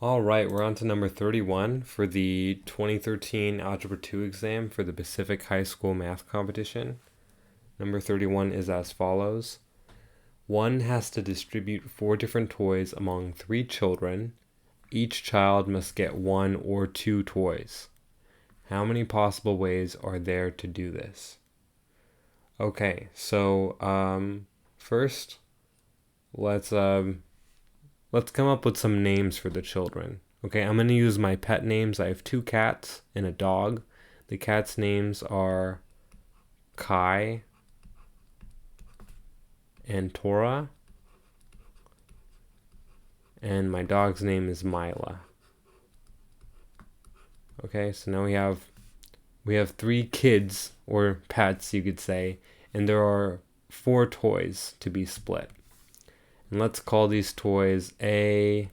All right, we're on to number 31 for the 2013 Algebra 2 exam for the Pacific High School Math Competition. Number 31 is as follows. One has to distribute 4 different toys among 3 children. Each child must get 1 or 2 toys. How many possible ways are there to do this? Okay, so first, let's let's come up with some names for the children. Okay, I'm going to use my pet names. I have 2 cats and a dog. The cats' names are Kai and Tora, and my dog's name is Mila. Okay, so now we have 3 kids, or pets you could say, and there are 4 toys to be split. And let's call these toys A,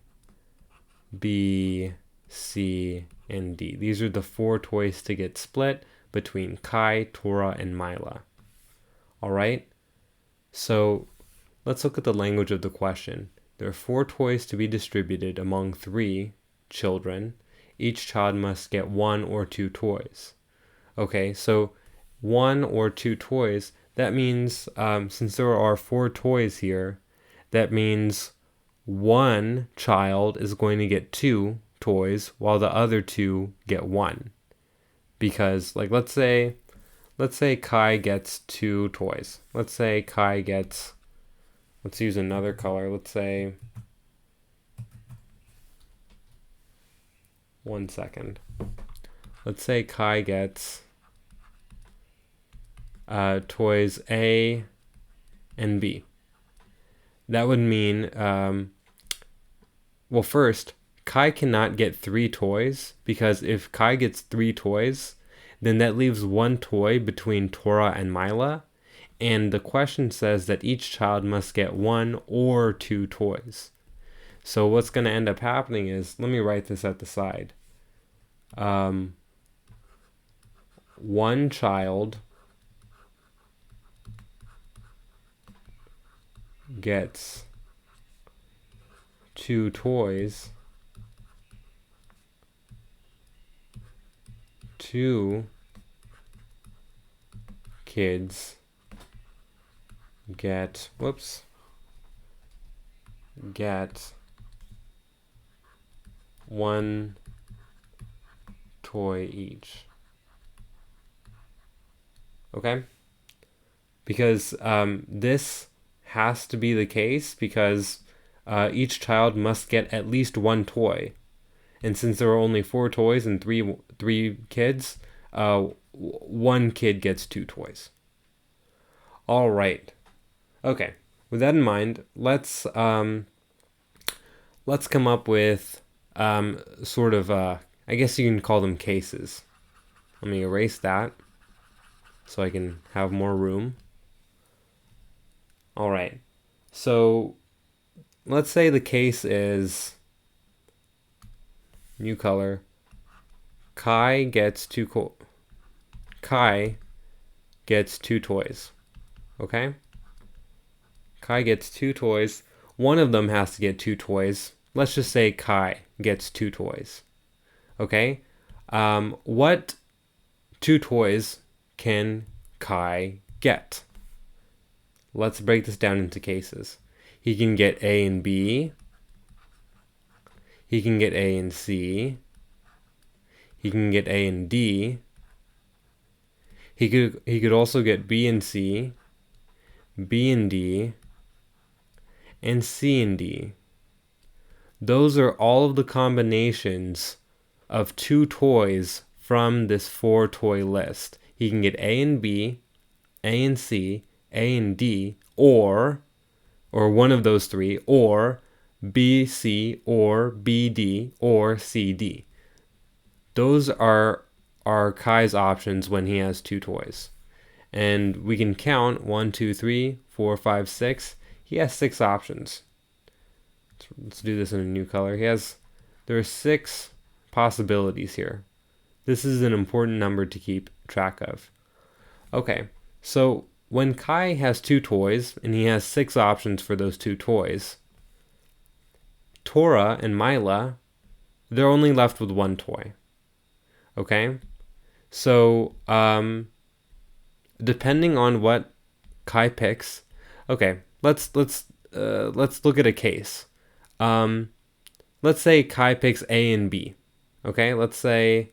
B, C, and D. These are the 4 toys to get split between Kai, Tora, and Mila. Alright? So let's look at the language of the question. There are 4 toys to be distributed among 3 children. Each child must get 1 or 2 toys. Okay, so 1 or 2 toys, that means since there are 4 toys here, that means one child is going to get 2 toys while the other 2 get 1. Because let's say Kai gets 2 toys. Let's say Kai gets, let's use another color. Let's say, one second. Let's say Kai gets toys A and B. That would mean, well, first, Kai cannot get 3 toys, because if Kai gets 3 toys, then that leaves 1 toy between Tora and Mila, and the question says that each child must get 1 or 2 toys. So what's going to end up happening is, let me write this at the side. One child gets 2 toys. 2 kids get 1 toy each. Okay? Because this has to be the case because each child must get at least 1 toy. And since there are only 4 toys and three kids, 1 kid gets 2 toys. All right. Okay. With that in mind, let's come up with sort of I guess you can call them cases. Let me erase that so I can have more room. All right. So let's say the case is new color. Kai gets 2 toys. Okay? Kai gets 2 toys. One of them has to get 2 toys. Let's just say Kai gets 2 toys. Okay? What 2 toys can Kai get? Let's break this down into cases. He can get A and B. He can get A and C. He can get A and D. He could also get B and C, B and D, and C and D. Those are all of the combinations of 2 toys from this 4 toy list. He can get A and B, A and C, A and D, or one of those 3, or B, C, or B, D, or C, D. Those are Kai's options when he has 2 toys. And we can count 1, 2, 3, 4, 5, 6. He has 6 options. Let's do this in a new color. There are 6 possibilities here. This is an important number to keep track of. Okay, so when Kai has 2 toys and he has 6 options for those 2 toys, Tora and Mila they're only left with one toy. Okay? So, depending on what Kai picks, okay, let's look at a case. Let's say Kai picks A and B. Okay, let's say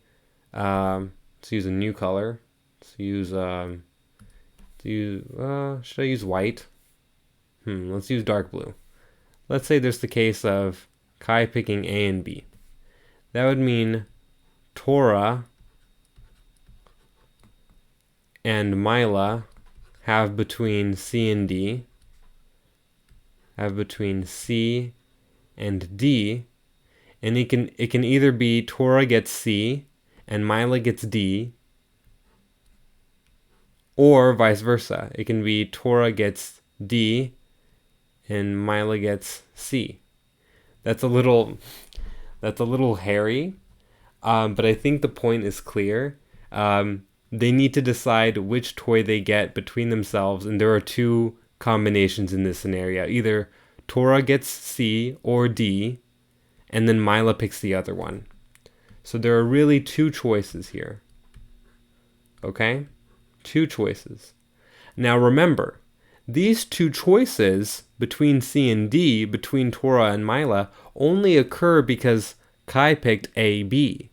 let's use a new color. Should I use white? Let's use dark blue. Let's say there's the case of Kai picking A and B. That would mean Torah and Mila have between C and D, have between C and D, and it can either be Torah gets C and Mila gets D, or vice versa. It can be Torah gets D and Mila gets C. That's a little hairy, but I think the point is clear. They need to decide which toy they get between themselves, and there are two combinations in this scenario. Either Torah gets C or D, and then Mila picks the other one. So there are really two choices here. Okay? Two choices. Now remember, these two choices between C and D, between Torah and Mila, only occur because Kai picked A, B.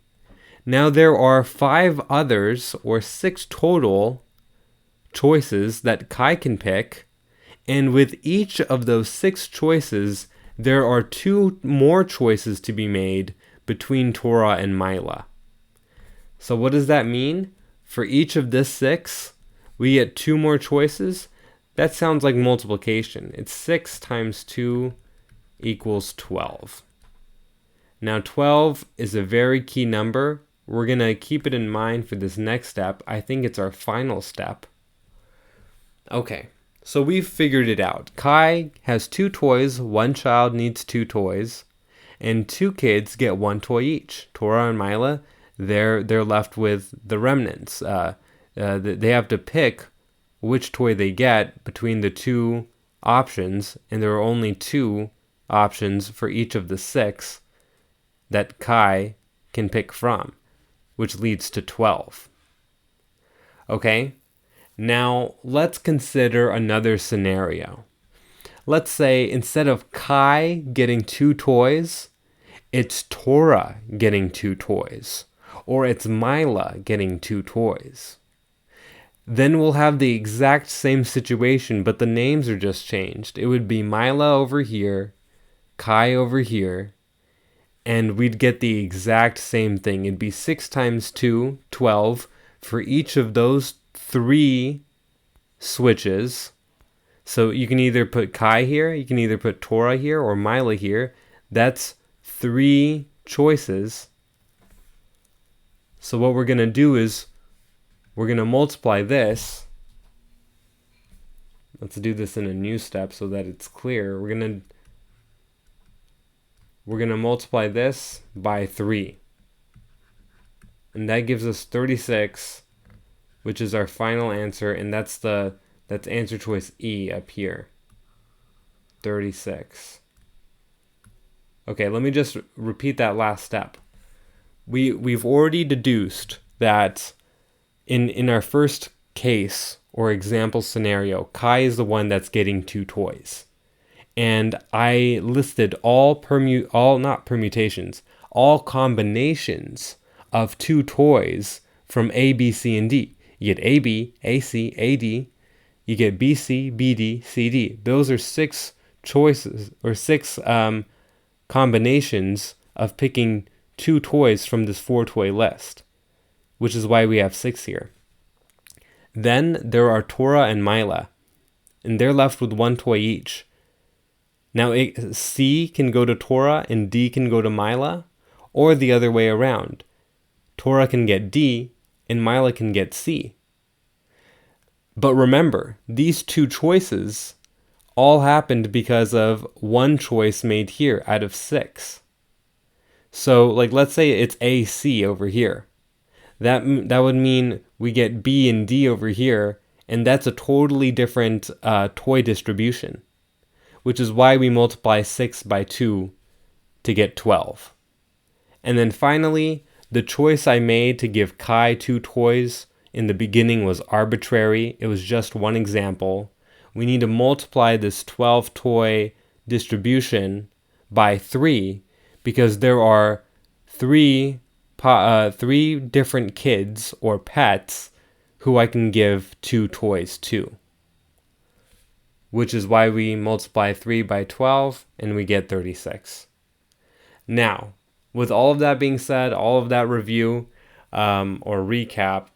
Now there are 5 others, or 6 total choices that Kai can pick, and with each of those 6 choices, there are 2 more choices to be made between Torah and Mila. So what does that mean? For each of this 6, we get 2 more choices. That sounds like multiplication. It's 6 times 2 equals 12. Now 12 is a very key number. We're going to keep it in mind for this next step. I think it's our final step. Okay, so we've figured it out. Kai has 2 toys. One child needs 2 toys. And 2 kids get 1 toy each. Torah and Mila, they're left with the remnants. They have to pick which toy they get between the 2 options. And there are only 2 options for each of the 6 that Kai can pick from, which leads to 12. Okay? Now, let's consider another scenario. Let's say instead of Kai getting 2 toys, it's Torah getting 2 toys, or it's Mila getting 2 toys. Then we'll have the exact same situation, but the names are just changed. It would be Mila over here, Kai over here, and we'd get the exact same thing. It'd be 6 times 2, 12, for each of those 3 switches. So you can either put Kai here, you can either put Torah here, or Mila here. That's 3 choices. So what we're going to do is we're going to multiply this. Let's do this in a new step so that it's clear. We're going to multiply this by 3. And that gives us 36, which is our final answer, and that's answer choice E up here. 36. Okay, let me just repeat that last step. We've already deduced that in our first case or example scenario, Kai is the one that's getting 2 toys. And I listed all combinations of 2 toys from A, B, C, and D. You get AB, AC, AD. You get BC, BD, CD. Those are 6 choices, or 6 combinations of picking 2 toys from this 4-toy list, which is why we have 6 here. Then there are Torah and Mila, and they're left with 1 toy each. Now C can go to Torah and D can go to Mila, or the other way around. Torah can get D and Mila can get C. But remember, these 2 choices all happened because of 1 choice made here out of 6. So, like, let's say it's AC over here. That would mean we get B and D over here, and that's a totally different toy distribution, which is why we multiply 6 by 2 to get 12. And then finally, the choice I made to give Kai 2 toys in the beginning was arbitrary. It was just one example. We need to multiply this 12 toy distribution by 3 because there are three different kids or pets who I can give 2 toys to, which is why we multiply 3 by 12 and we get 36. Now, with all of that being said, all of that review or recap,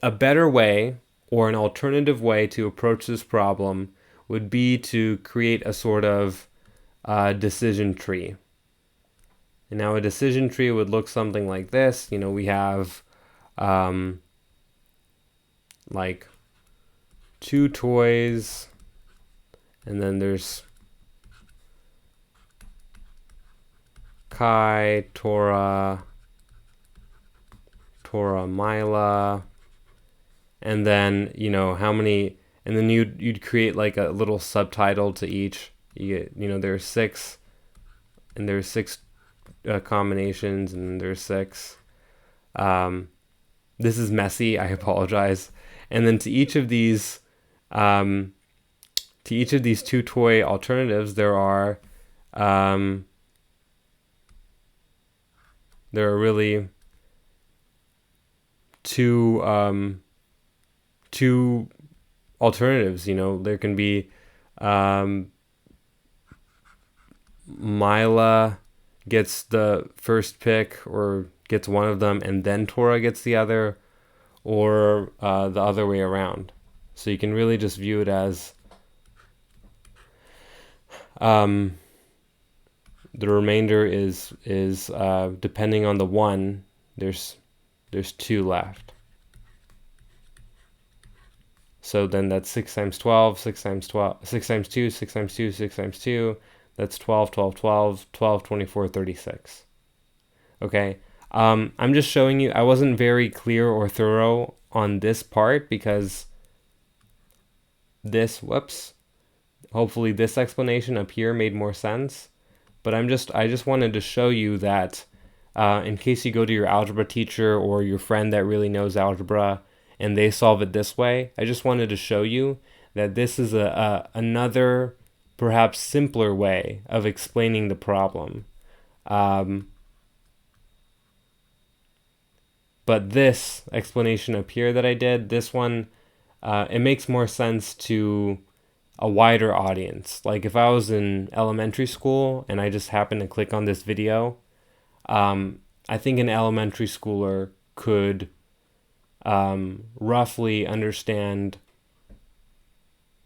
a better way or an alternative way to approach this problem would be to create a sort of decision tree. And now a decision tree would look something like this. You know, we have like 2 toys, and then there's Kai, Torah, Mila, and then, you know, how many, and then you'd create like a little subtitle to each. You get, you know, there's 6, and there's 6 combinations, and there's 6. This is messy, I apologize. And then to each of these 2 toy alternatives, there are really two alternatives. You know, there can be Mila gets the first pick or gets one of them, and then Torah gets the other, or the other way around. So you can really just view it as the remainder is depending on the 1, there's 2 left. So then that's 6 times 12, 6 times 12, 6 times 2, 6 times 2, 6 times 2. That's 12, 12, 12, 12, 24, 36. Okay. I'm just showing you, I wasn't very clear or thorough on this part because hopefully this explanation up here made more sense. But I just wanted to show you that in case you go to your algebra teacher or your friend that really knows algebra and they solve it this way, I just wanted to show you that this is another perhaps simpler way of explaining the problem. But this explanation up here that I did, this one, it makes more sense to a wider audience. Like if I was in elementary school and I just happened to click on this video, I think an elementary schooler could roughly understand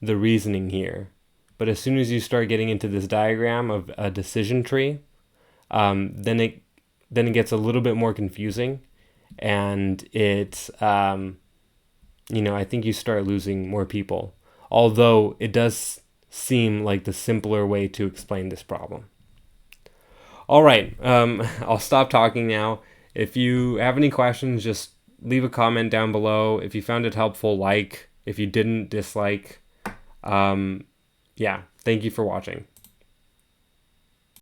the reasoning here. But as soon as you start getting into this diagram of a decision tree, then it gets a little bit more confusing, and it I think you start losing more people. Although it does seem like the simpler way to explain this problem. All right, I'll stop talking now. If you have any questions, just leave a comment down below. If you found it helpful, like. If you didn't, dislike. Yeah, thank you for watching.